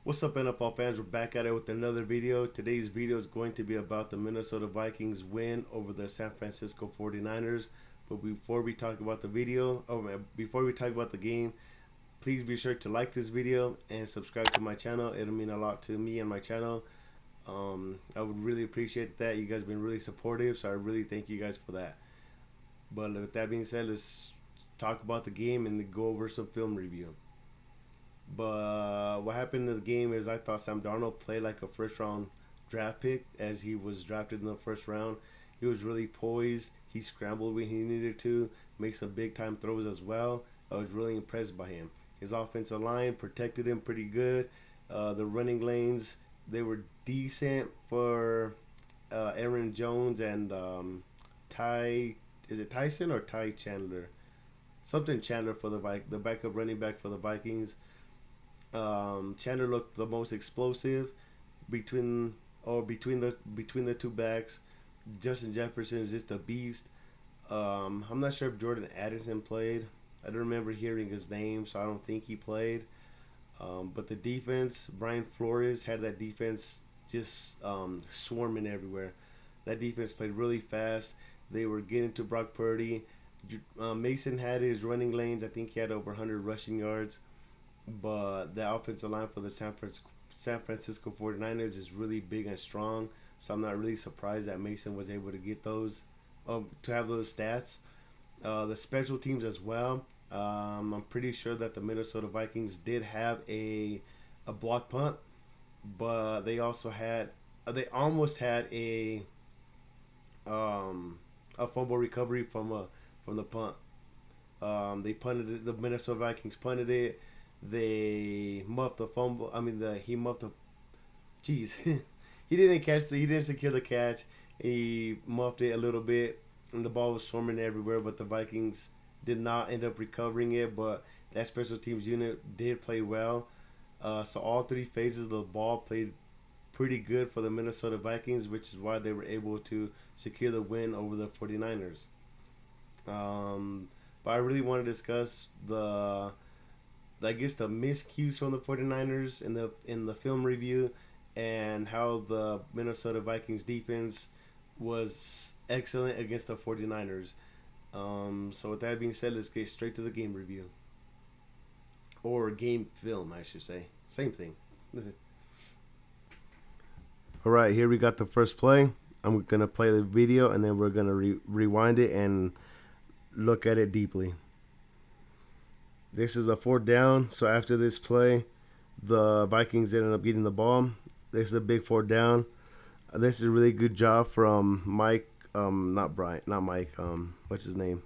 What's up, NFL fans? We're back at it with another video. Today's video is going to be about the Minnesota Vikings win over the San Francisco 49ers. But before we talk about the before we talk about the game, please be sure to like this video and subscribe to my channel. It'll mean a lot to me and my channel. I would really appreciate that. You guys have been really supportive, so I really thank you guys for that. But with that being said, let's talk about the game and go over some film review. But what happened in the game is I thought Sam Darnold played like a first round draft pick as he was drafted in the first round. He was really poised. He scrambled when he needed to, make some big time throws as well. I was really impressed by him. His offensive line protected him pretty good. The running lanes, they were decent for Aaron Jones and is it Tyson or Ty Chandler? Something Chandler for the backup running back for the Vikings. Chandler looked the most explosive between the two backs. Justin Jefferson is just a beast. I'm not sure if Jordan Addison played. I don't remember hearing his name, so I don't think he played. But the defense, Brian Flores had that defense just swarming everywhere. That defense played really fast. They were getting to Brock Purdy. Mason had his running lanes. I think he had over 100 rushing yards. But the offensive line for the San Francisco 49ers is really big and strong. So I'm not really surprised that Mason was able to get those, to have those stats. The special teams as well. I'm pretty sure that the Minnesota Vikings did have a block punt, but they also had, they almost had a fumble recovery from the punt. They punted it. The Minnesota Vikings punted it. They muffed the fumble. He muffed the. Jeez, he didn't catch he didn't secure the catch. He muffed it a little bit, and the ball was swarming everywhere. But the Vikings did not end up recovering it. But that special teams unit did play well. So all three phases of the ball played pretty good for the Minnesota Vikings, which is why they were able to secure the win over the 49ers. But I really want to discuss the miscues from the 49ers in the film review, and how the Minnesota Vikings defense was excellent against the 49ers. So with that being said, let's get straight to the game review. Or game film, I should say. Same thing. Alright, here we got the first play. I'm going to play the video, and then we're going to rewind it and look at it deeply. This is a 4th down, so after this play, the Vikings ended up getting the ball. This is a big 4th down. This is a really good job from Mike, what's his name?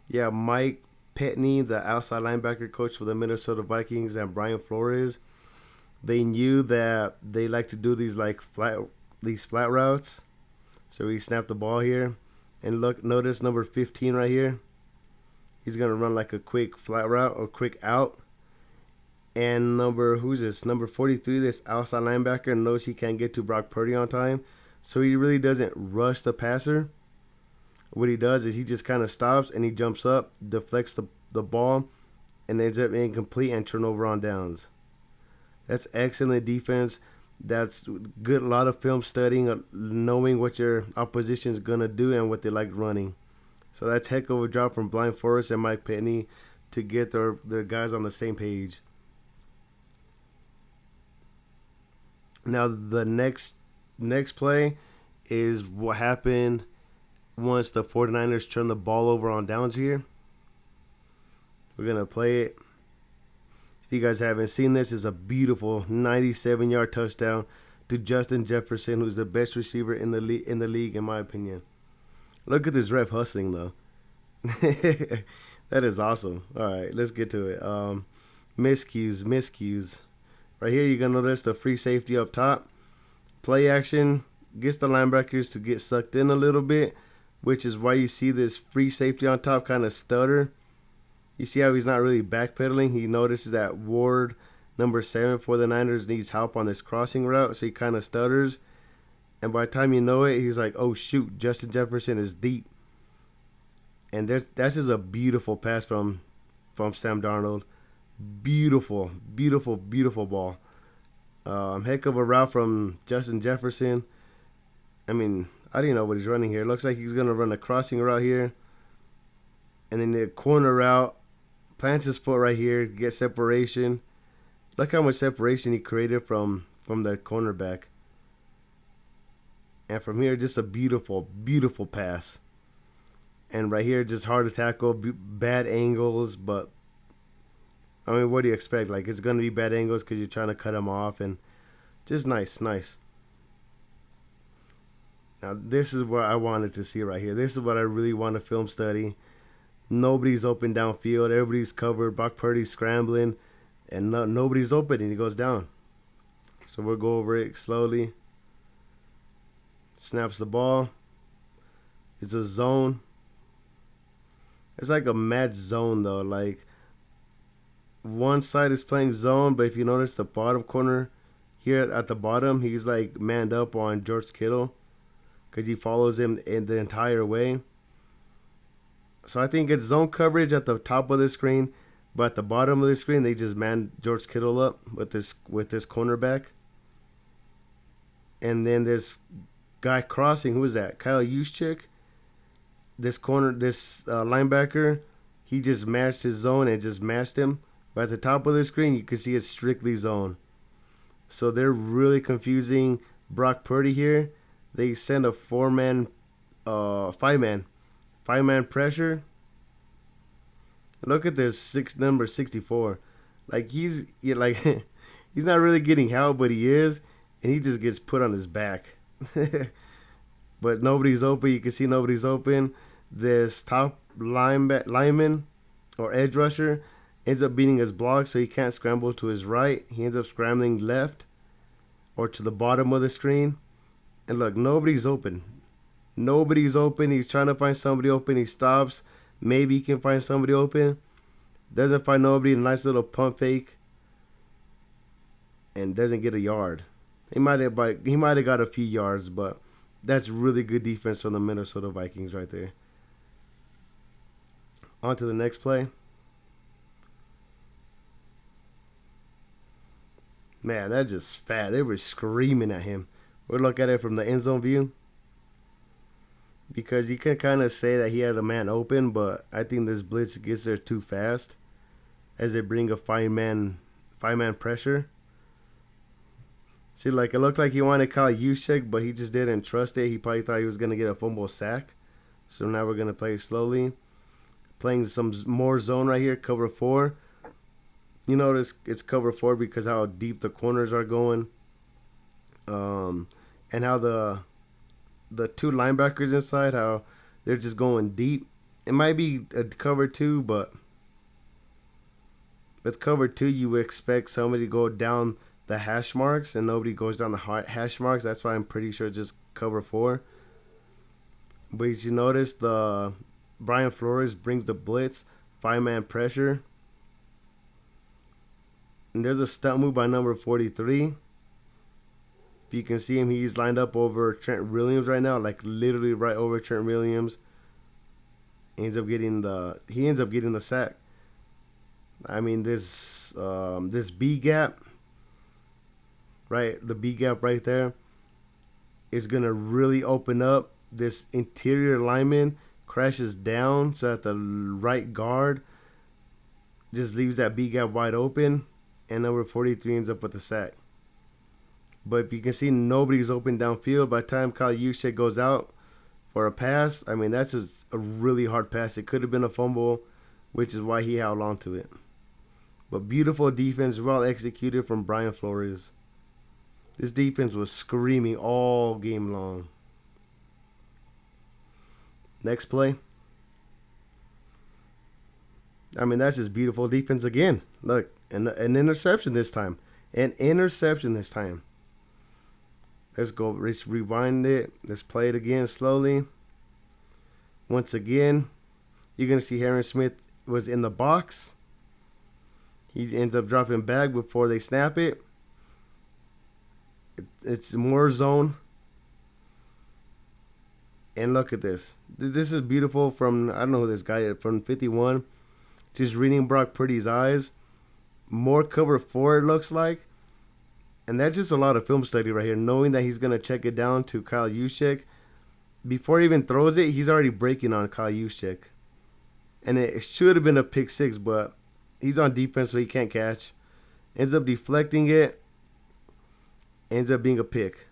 Yeah, Mike Petney, the outside linebacker coach for the Minnesota Vikings, and Brian Flores. They knew that they like to do these flat routes. So we snapped the ball here, and notice number 15 right here. He's going to run like a quick flat route or quick out. And number 43, this outside linebacker, knows he can't get to Brock Purdy on time. So he really doesn't rush the passer. What he does is he just kind of stops and he jumps up, deflects the ball, and ends up incomplete and turnover on downs. That's excellent defense. That's good. A lot of film studying, knowing what your opposition is going to do and what they like running. So that's heck of a job from Brian Flores and Mike Petney to get their guys on the same page. Now the next play is what happened once the 49ers turned the ball over on downs here. We're going to play it. If you guys haven't seen this, it's a beautiful 97-yard touchdown to Justin Jefferson, who's the best receiver in the league in my opinion. Look at this ref hustling, though. That is awesome. All right, let's get to it. Miscues. Right here, you're going to notice the free safety up top. Play action gets the linebackers to get sucked in a little bit, which is why you see this free safety on top kind of stutter. You see how he's not really backpedaling? He notices that Ward, number 7 for the Niners, needs help on this crossing route, so he kind of stutters. And by the time you know it, he's like, oh, shoot, Justin Jefferson is deep. And that's just a beautiful pass from Sam Darnold. Beautiful, beautiful, beautiful ball. Heck of a route from Justin Jefferson. I mean, I didn't know what he's running here. It looks like he's going to run a crossing route here. And then the corner route. Plants his foot right here. Get separation. Look how much separation he created from the cornerback. And from here, just a beautiful, beautiful pass. And right here, just hard to tackle. Bad angles, but I mean, what do you expect? Like, it's going to be bad angles because you're trying to cut him off. And just nice, nice. Now, this is what I wanted to see right here. This is what I really want to film study. Nobody's open downfield. Everybody's covered. Brock Purdy's scrambling. And nobody's open, and he goes down. So we'll go over it slowly. Snaps the ball. It's a zone. It's like a match zone, though. Like, one side is playing zone, but if you notice the bottom corner here at the bottom, he's like manned up on George Kittle because he follows him in the entire way. So I think it's zone coverage at the top of the screen, but at the bottom of the screen, they just man George Kittle up with this cornerback. And then this guy crossing, who is that? Kyle Juszczyk. This linebacker, he just matched his zone and just matched him. But at the top of the screen, you can see it's strictly zone. So they're really confusing Brock Purdy here. They send a five-man pressure. Look at this number 64. Like he's not really getting help, but he is, and he just gets put on his back. But nobody's open. You can see nobody's open. This top lineman or edge rusher ends up beating his block, so he can't scramble to his right. He ends up scrambling left or to the bottom of the screen. And look, nobody's open. Nobody's open. He's trying to find somebody open. He stops. Maybe he can find somebody open. Doesn't find nobody. Nice little pump fake. And doesn't get a yard. He might have got a few yards, but that's really good defense from the Minnesota Vikings right there. On to the next play. Man, that's just fat. They were screaming at him. We'll look at it from the end zone view. Because you can kind of say that he had a man open, but I think this blitz gets there too fast as they bring a five-man pressure. See, like, it looked like he wanted to call Juszczyk, but he just didn't trust it. He probably thought he was going to get a fumble sack. So now we're going to play slowly. Playing some more zone right here, cover 4. You notice it's cover 4 because how deep the corners are going. And how the two linebackers inside, how they're just going deep. It might be a cover 2, but with cover 2, you would expect somebody to go down the hash marks, and nobody goes down the hash marks. That's why I'm pretty sure it's just cover 4. But you notice the Brian Flores brings the blitz, 5-man pressure. And there's a stunt move by number 43. If you can see him, he's lined up over Trent Williams right now, like literally right over Trent Williams. He ends up getting the sack. I mean, this B gap, right? The B gap right there is gonna really open up. This interior lineman crashes down, so that the right guard just leaves that B gap wide open, and number 43 ends up with the sack. But if you can see, nobody's open downfield. By the time Kyle Juszczyk goes out for a pass, I mean, that's just a really hard pass. It could have been a fumble, which is why he held on to it. But beautiful defense, well executed from Brian Flores. This defense was screaming all game long. Next play. I mean, that's just beautiful defense again. Look, an interception this time. An interception this time. Let's go. Let's rewind it. Let's play it again slowly. Once again, you're going to see Harrison Smith was in the box. He ends up dropping back before they snap it. It's more zone. And look at this. This is beautiful from, I don't know who this guy is, from 51. Just reading Brock Purdy's eyes. More cover 4, it looks like. And that's just a lot of film study right here, knowing that he's going to check it down to Kyle Juszczyk. Before he even throws it, he's already breaking on Kyle Juszczyk. And it should have been a pick six, but he's on defense, so he can't catch. Ends up deflecting it. Ends up being a pick.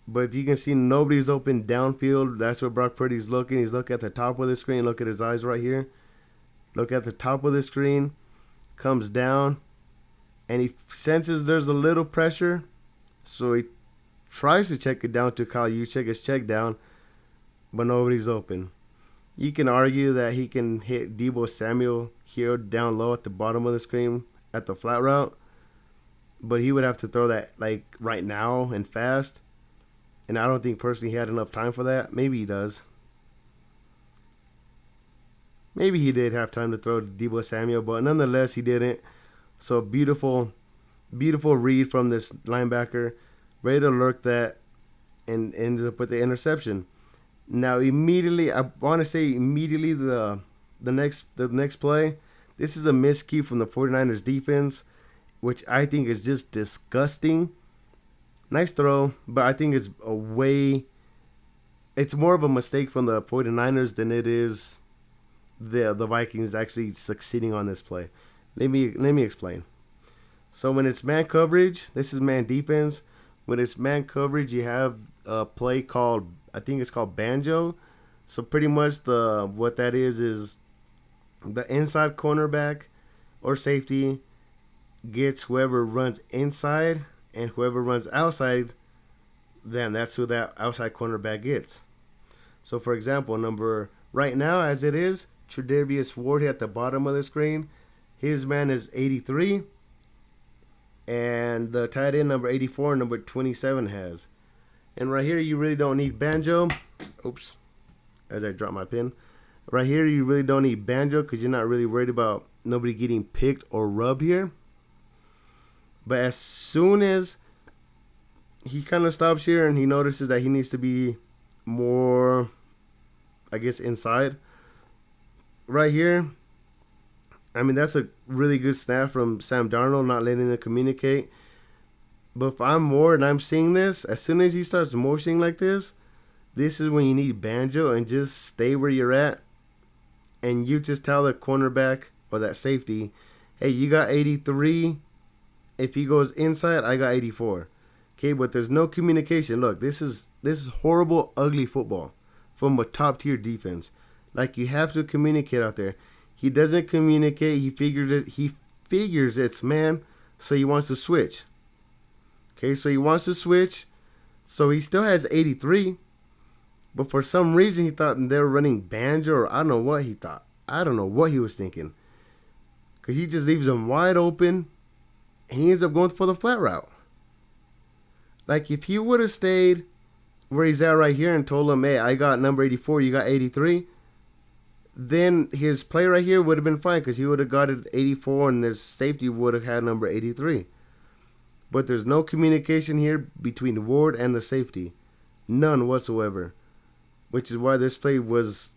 But if you can see, nobody's open downfield. That's where Brock Purdy's looking. He's looking at the top of the screen. Look at his eyes right here. Look at the top of the screen. Comes down. And he senses there's a little pressure. So he tries to check it down to Kyle Juszczyk. It's checked down. But nobody's open. You can argue that he can hit Deebo Samuel here down low at the bottom of the screen at the flat route. But he would have to throw that like right now and fast. And I don't think personally he had enough time for that. Maybe he does. Maybe he did have time to throw to Deebo Samuel, but nonetheless he didn't. So beautiful read from this linebacker. Ready to lurk that and ended up with the interception. Now immediately, I want to say immediately the next play, this is a miscue from the 49ers defense, which I think is just disgusting. Nice throw, but I think it's it's more of a mistake from the 49ers than it is the Vikings actually succeeding on this play. Let me explain. So when it's man coverage, this is man defense. When it's man coverage, you have a play called, I think it's called banjo. So pretty much what that is the inside cornerback or safety gets whoever runs inside, and whoever runs outside, then that's who that outside cornerback gets. So for example, right now as it is, Tre'Davious Ward here at the bottom of the screen, his man is 83. And the tight end number 84 and number 27 has. And right here, you really don't need banjo. Oops, as I drop my pen. Right here, you really don't need banjo because you're not really worried about nobody getting picked or rubbed here. But as soon as he kind of stops here and he notices that he needs to be more, I guess, inside. Right here, I mean, that's a really good snap from Sam Darnold, not letting them communicate. But if I'm more and I'm seeing this, as soon as he starts motioning like this is when you need banjo and just stay where you're at. And you just tell the cornerback or that safety, hey, you got 83. If he goes inside, I got 84. Okay, but there's no communication. Look, this is horrible, ugly football from a top tier defense. Like, you have to communicate out there. He doesn't communicate. He figures it's man, so he wants to switch. Okay, so he wants to switch. So he still has 83. But for some reason, he thought they were running banjo, or I don't know what he thought. I don't know what he was thinking. Because he just leaves him wide open. And he ends up going for the flat route. Like, if he would have stayed where he's at right here and told him, hey, I got number 84, you got 83, then his play right here would have been fine because he would have got it 84 and his safety would have had number 83. But there's no communication here between Ward and the safety. None whatsoever. Which is why this play was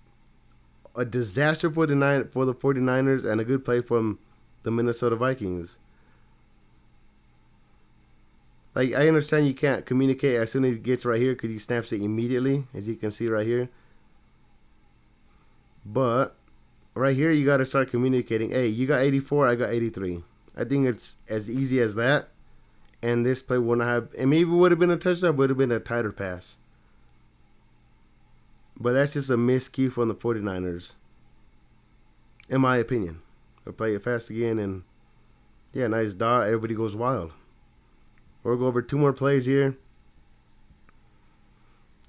a disaster for the 49ers and a good play from the Minnesota Vikings. Like, I understand you can't communicate as soon as he gets right here because he snaps it immediately, as you can see right here. But right here, you got to start communicating. Hey, you got 84, I got 83. I think it's as easy as that. And this play wouldn't have, and maybe it would have been a touchdown, would have been a tighter pass. But that's just a miscue from the 49ers, in my opinion. They'll play it fast again, and yeah, nice dot. Everybody goes wild. We'll go over two more plays here.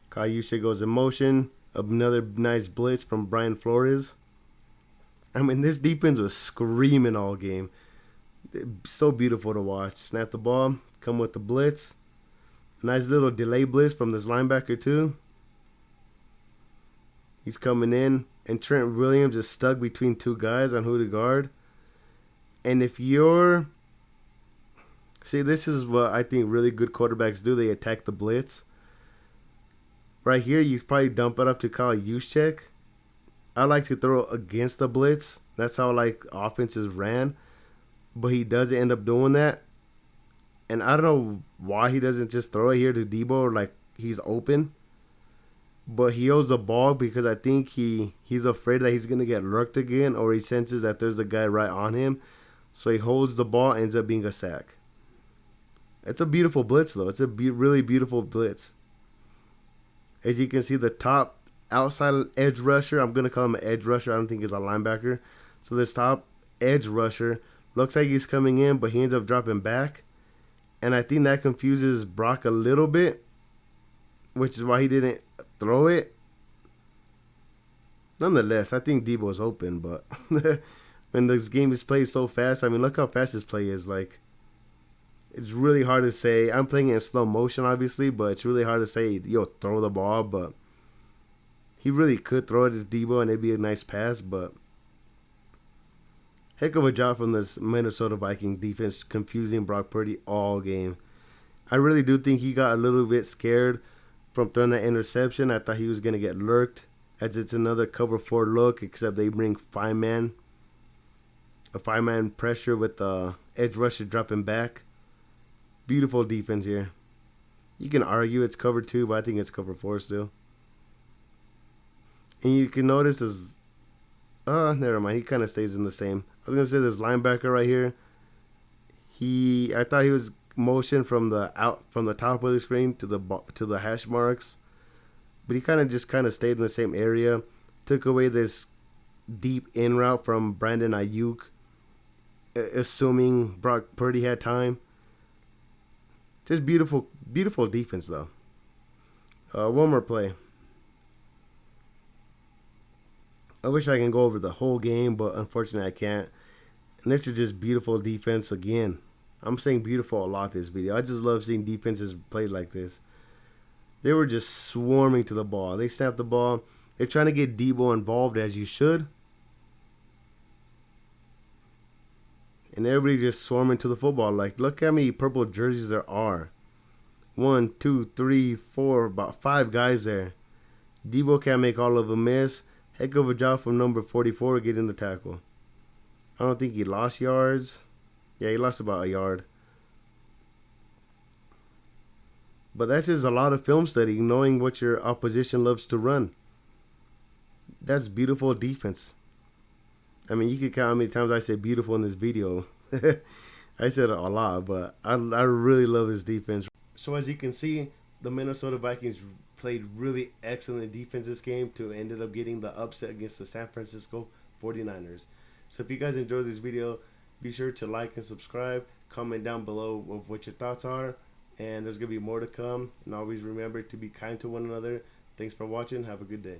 Kyle Juszczyk goes in motion. Another nice blitz from Brian Flores. I mean, this defense was screaming all game. So beautiful to watch. Snap the ball, come with the blitz. Nice little delay blitz from this linebacker too. He's coming in, and Trent Williams is stuck between two guys on who to guard. And if you're... See, this is what I think really good quarterbacks do. They attack the blitz. Right here, you probably dump it up to Kyle Juszczyk. I like to throw against the blitz. That's how, like, offenses ran. But he doesn't end up doing that. And I don't know why he doesn't just throw it here to Debo like he's open. But he holds the ball because I think he's afraid that he's going to get lurked again, or he senses that there's a guy right on him. So he holds the ball, ends up being a sack. It's a beautiful blitz, though. It's a really beautiful blitz. As you can see, the top outside edge rusher, I'm going to call him an edge rusher. I don't think he's a linebacker. So this top edge rusher looks like he's coming in, but he ends up dropping back. And I think that confuses Brock a little bit, which is why he didn't throw it. Nonetheless, I think Debo's open, but when this game is played so fast, I mean, look how fast this play is. Like, it's really hard to say. I'm playing it in slow motion, obviously, but it's really hard to say, yo, throw the ball. But he really could throw it to Debo, and it'd be a nice pass. But heck of a job from this Minnesota Vikings defense, confusing Brock Purdy all game. I really do think he got a little bit scared from throwing that interception. I thought he was going to get lurked, as it's another cover 4 look, except they bring a 5-man pressure with the edge rusher dropping back. Beautiful defense here. You can argue it's cover 2, but I think it's cover 4 still. And you can notice this. Never mind. He kind of stays in the same. I was gonna say this linebacker right here. I thought he was motioned from the top of the screen to the hash marks, but he kind of stayed in the same area. Took away this deep in route from Brandon Ayuk, assuming Brock Purdy had time. Just beautiful defense, though. One more play. I wish I can go over the whole game, but unfortunately I can't. And this is just beautiful defense again. I'm saying beautiful a lot this video. I just love seeing defenses played like this. They were just swarming to the ball. They snapped the ball. They're trying to get Debo involved, as you should. And everybody just swarming to the football. Like, look how many purple jerseys there are. 1, 2, 3, 4, about 5 guys there. Debo can't make all of them miss. Heck of a job from number 44 getting the tackle. I don't think he lost yards. Yeah, he lost about a yard. But that's just a lot of film study, knowing what your opposition loves to run. That's beautiful defense. I mean, you can count how many times I said beautiful in this video. I said it a lot, but I really love this defense. So as you can see, the Minnesota Vikings played really excellent defense this game to ended up getting the upset against the San Francisco 49ers. So if you guys enjoyed this video, be sure to like and subscribe. Comment down below of what your thoughts are. And there's going to be more to come. And always remember to be kind to one another. Thanks for watching. Have a good day.